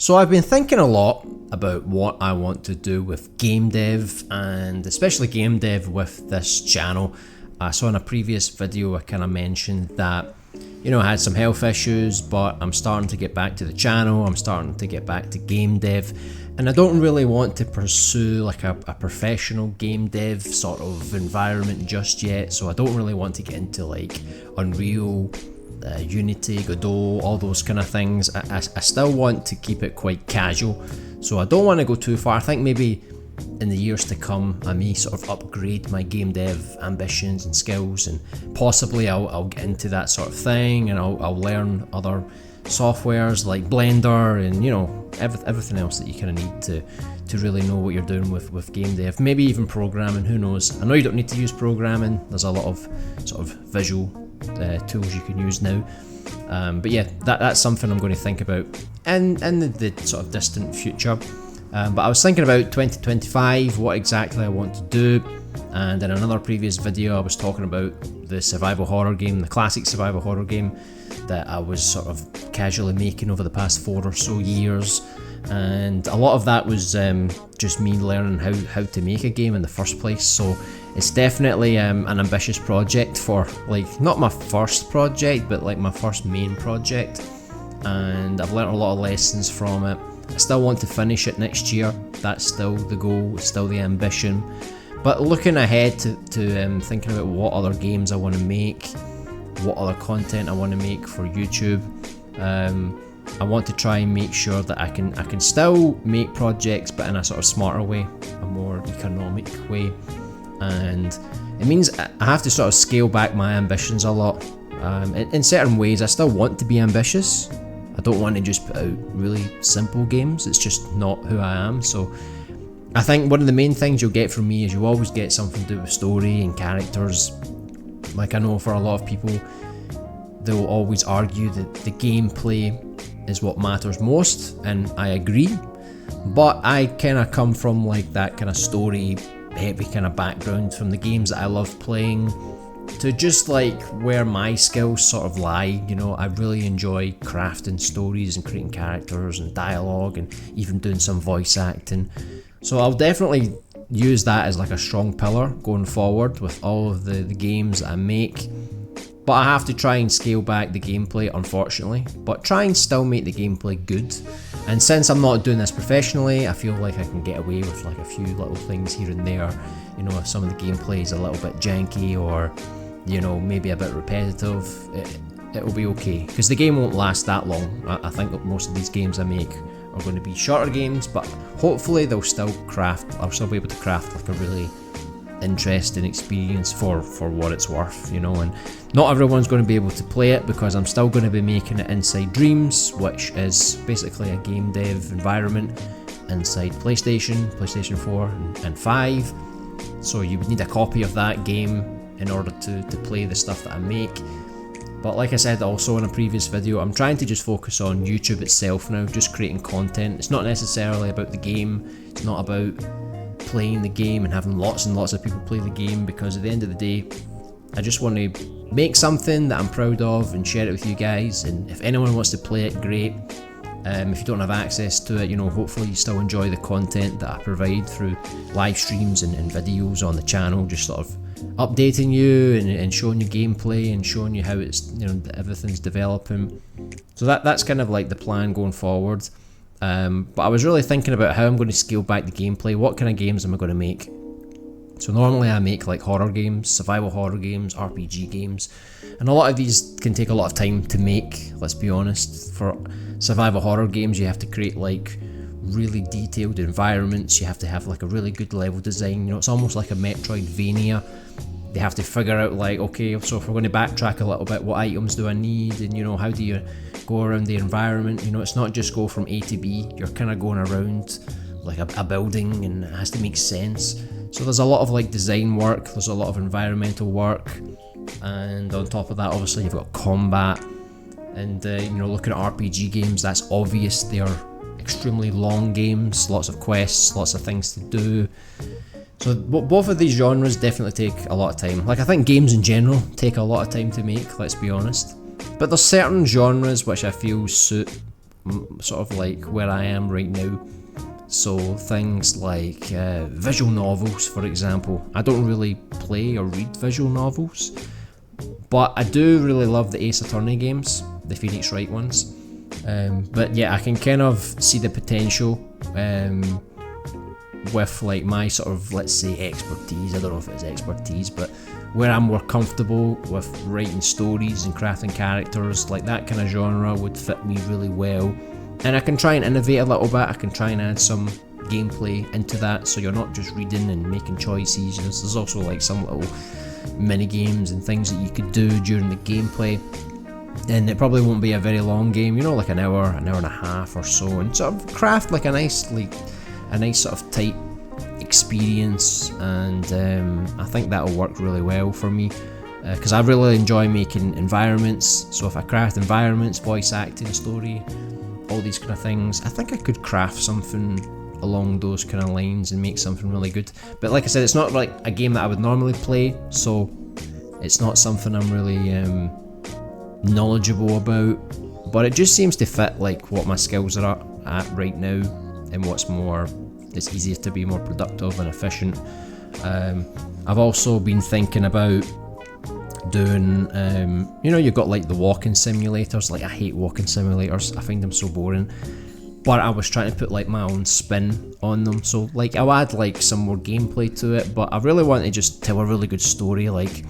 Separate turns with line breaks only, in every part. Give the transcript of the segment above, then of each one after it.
So I've been thinking a lot about what I want to do with game dev, and especially game dev with this channel. So in a previous video I kind of mentioned that, I had some health issues, but I'm starting to get back to the channel, I'm starting to get back to game dev, and I don't really want to pursue like a professional game dev sort of environment just yet. So I don't really want to get into like Unreal, Unity, Godot, all those kind of things. I still want to keep it quite casual, so I don't want to go too far. I think maybe in the years to come I may sort of upgrade my game dev ambitions and skills, and possibly I'll get into that sort of thing, and I'll learn other softwares like Blender and everything else that you kind of need to really know what you're doing with game dev. Maybe even programming, who knows. I know you don't need to use programming, there's a lot of sort of visual tools you can use now, but yeah, that's something I'm going to think about in the sort of distant future. But I was thinking about 2025, what exactly I want to do, and in another previous video I was talking about the survival horror game, the classic survival horror game that I was sort of casually making over the past 4 or so years, and a lot of that was just me learning how to make a game in the first place. So it's definitely an ambitious project, for like not my first project but like my first main project, and I've learned a lot of lessons from it. I still want to finish it next year, that's still the goal, it's still the ambition. But looking ahead to thinking about what other games I want to make, what other content I want to make for YouTube, I want to try and make sure that I can still make projects, but in a sort of smarter way, a more economic way. And it means I have to sort of scale back my ambitions a lot. In certain ways I still want to be ambitious. I don't want to just put out really simple games, it's just not who I am. So I think one of the main things you'll get from me is you always get something to do with story and characters. Like, I know for a lot of people, they'll always argue that the gameplay is what matters most, and I agree, but I kind of come from like that kind of story heavy kind of background from the games that I love playing, to just like where my skills sort of lie. I really enjoy crafting stories and creating characters and dialogue and even doing some voice acting. So I'll definitely use that as like a strong pillar going forward with all of the games that I make. But I have to try and scale back the gameplay, unfortunately, but try and still make the gameplay good. And since I'm not doing this professionally, I feel like I can get away with like a few little things here and there. If some of the gameplay is a little bit janky or maybe a bit repetitive, it'll be okay, because the game won't last that long. I think that most of these games I make are going to be shorter games, but hopefully I'll still be able to craft like a really interesting experience for what it's worth, and not everyone's going to be able to play it, because I'm still going to be making it inside Dreams, which is basically a game dev environment inside PlayStation 4 and 5. So you would need a copy of that game in order to play the stuff that I make. But like I said also in a previous video, I'm trying to just focus on YouTube itself now, just creating content. It's not necessarily about the game, it's not about playing the game and having lots and lots of people play the game, because at the end of the day I just want to make something that I'm proud of and share it with you guys, and if anyone wants to play it, great. If you don't have access to it, hopefully you still enjoy the content that I provide through live streams and videos on the channel, just sort of updating you and showing you gameplay and showing you how it's everything's developing. So that's kind of like the plan going forward. But I was really thinking about how I'm going to scale back the gameplay. What kind of games am I going to make? So normally I make like horror games, survival horror games, RPG games, and a lot of these can take a lot of time to make, let's be honest. For survival horror games you have to create like really detailed environments, you have to have like a really good level design, it's almost like a Metroidvania. They have to figure out like, okay, so if we're going to backtrack a little bit, what items do I need, and how do you go around the environment? It's not just go from A to B, you're kind of going around like a building, and it has to make sense. So there's a lot of like design work, there's a lot of environmental work, and on top of that obviously you've got combat. And looking at RPG games, that's obvious, they are extremely long games, lots of quests, lots of things to do. So both of these genres definitely take a lot of time. Like, I think games in general take a lot of time to make, let's be honest. But there's certain genres which I feel suit sort of like where I am right now. So things like visual novels, for example. I don't really play or read visual novels, but I do really love the Ace Attorney games, the Phoenix Wright ones. But yeah, I can kind of see the potential with like my sort of, let's say, expertise. I don't know if it's expertise, but where I'm more comfortable with writing stories and crafting characters, like that kind of genre would fit me really well. And I can try and innovate a little bit. I can try and add some gameplay into that, so you're not just reading and making choices. There's also like some little mini games and things that you could do during the gameplay. And it probably won't be a very long game, like an hour and a half or so, and sort of craft like a nice sort of tight experience. And I think that'll work really well for me, because I really enjoy making environments. So if I craft environments, voice acting, story, all these kind of things, I think I could craft something along those kind of lines and make something really good. But like I said, it's not like a game that I would normally play, so it's not something I'm really knowledgeable about, but it just seems to fit like what my skills are at right now, and it's easier to be more productive and efficient. I've also been thinking about doing, you've got like the walking simulators. Like, I hate walking simulators, I find them so boring, but I was trying to put like my own spin on them. So like, I'll add like some more gameplay to it, but I really want to just tell a really good story. Like,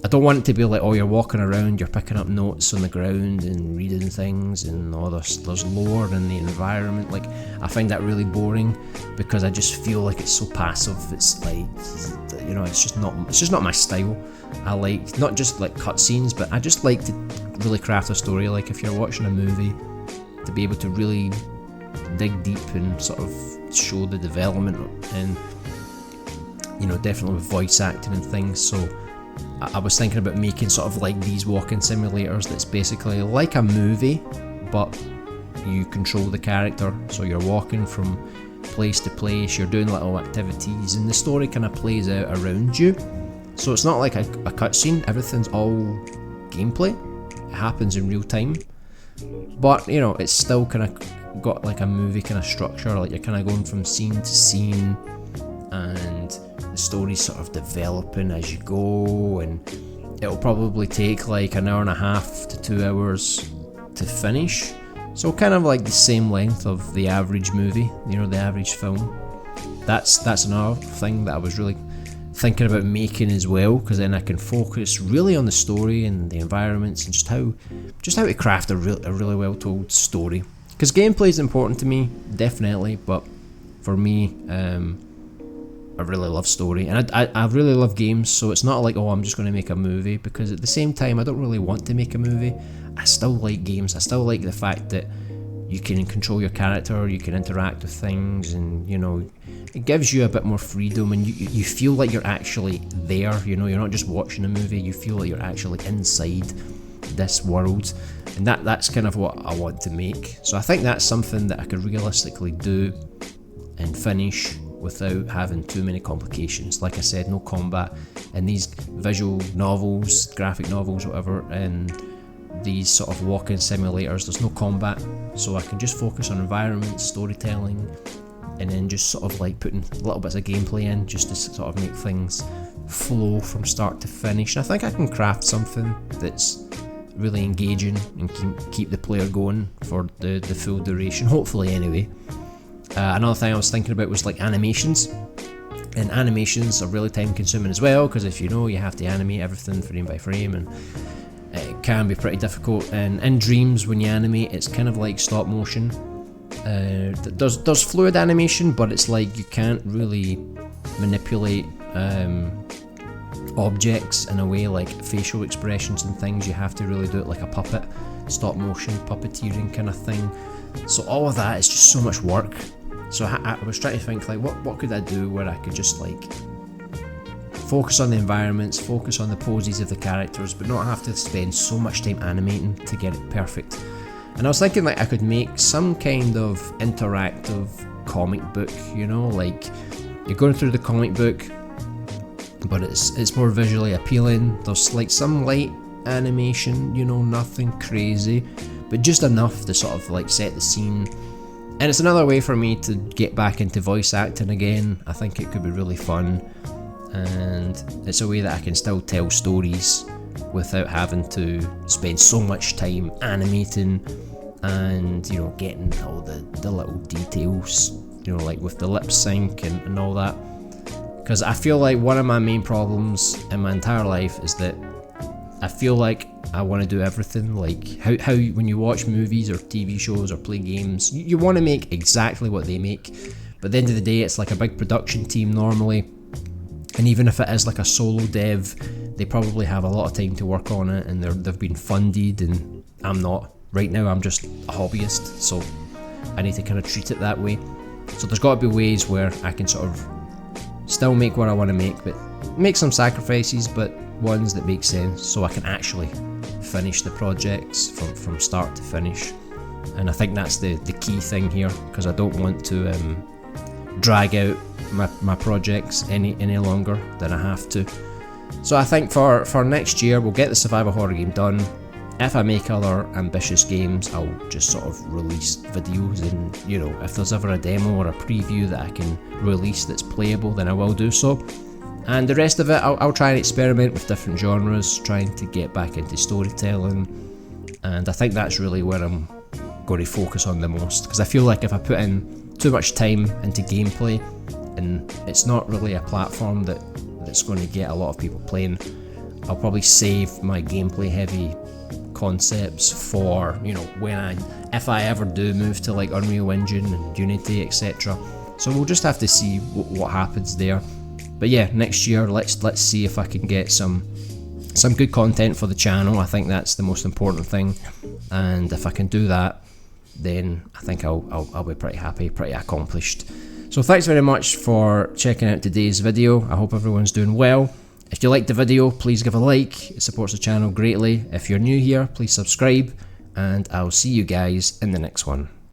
I don't want it to be like, oh, you're walking around, you're picking up notes on the ground and reading things, and there's lore in the environment. Like, I find that really boring, because I just feel like it's so passive. It's like, it's just not my style. I like not just like cutscenes, but I just like to really craft a story. Like, if you're watching a movie, to be able to really dig deep and sort of show the development, and definitely with voice acting and things. So I was thinking about making sort of like these walking simulators that's basically like a movie, but you control the character. So you're walking from place to place, you're doing little activities, and the story kind of plays out around you. So it's not like a cutscene, everything's all gameplay. It happens in real time, but it's still kind of got like a movie kind of structure. Like, you're kind of going from scene to scene, and the story's sort of developing as you go, and it'll probably take like an hour and a half to 2 hours to finish. So kind of like the same length of the average movie, the average film. That's another thing that I was really thinking about making as well, because then I can focus really on the story and the environments, and just how to craft a really well told story. Because gameplay is important to me, definitely, but for me, I really love story, and I really love games. So it's not like, oh, I'm just going to make a movie, because at the same time I don't really want to make a movie. I still like games. I still like the fact that you can control your character, you can interact with things, and it gives you a bit more freedom, and you feel like you're actually there. You're not just watching a movie, you feel like you're actually inside this world, and that's kind of what I want to make. So I think that's something that I could realistically do and finish without having too many complications. Like I said, no combat in these visual novels, graphic novels, whatever, and these sort of walking simulators, there's no combat, so I can just focus on environment, storytelling, and then just sort of like putting little bits of gameplay in, just to sort of make things flow from start to finish. And I think I can craft something that's really engaging and keep the player going for the full duration, hopefully anyway. Another thing I was thinking about was like animations, and animations are really time consuming as well, because if you have to animate everything frame by frame, and it can be pretty difficult. And in Dreams, when you animate, it's kind of like stop motion. There's fluid animation, but it's like you can't really manipulate objects in a way like facial expressions and things. You have to really do it like a puppet, stop motion puppeteering kind of thing. So all of that is just so much work. So I was trying to think like, what could I do where I could just like focus on the environments, focus on the poses of the characters, but not have to spend so much time animating to get it perfect. And I was thinking like I could make some kind of interactive comic book, like you're going through the comic book, but it's more visually appealing. There's like some light animation, nothing crazy, but just enough to sort of like set the scene. And it's another way for me to get back into voice acting again. I think it could be really fun, and it's a way that I can still tell stories without having to spend so much time animating and, you know, getting all the little details, you know, like with the lip sync and all that. Because I feel like one of my main problems in my entire life is that I feel like I want to do everything. Like how when you watch movies or TV shows or play games, you want to make exactly what they make, but at the end of the day it's like a big production team normally, and even if it is like a solo dev, they probably have a lot of time to work on it, and they've been funded, and I'm not. Right now I'm just a hobbyist, so I need to kind of treat it that way. So there's got to be ways where I can sort of still make what I want to make, but make some sacrifices, but ones that make sense, so I can actually finish the projects from start to finish. And I think that's the key thing here, because I don't want to drag out my projects any longer than I have to. So I think for next year we'll get the survival horror game done. If I make other ambitious games, I'll just sort of release videos, and, you know, if there's ever a demo or a preview that I can release that's playable, then I will do so. And the rest of it, I'll try and experiment with different genres, trying to get back into storytelling, and I think that's really where I'm going to focus on the most, because I feel like if I put in too much time into gameplay, and it's not really a platform that's going to get a lot of people playing, I'll probably save my gameplay heavy concepts for, you know, if I ever do move to like Unreal Engine and Unity, etc. So we'll just have to see what happens there. But yeah, next year let's see if I can get some good content for the channel. I think that's the most important thing, and if I can do that, then I think I'll be pretty happy, pretty accomplished. So thanks very much for checking out today's video. I hope everyone's doing well. If you liked the video, please give a like, it supports the channel greatly. If you're new here, please subscribe, and I'll see you guys in the next one.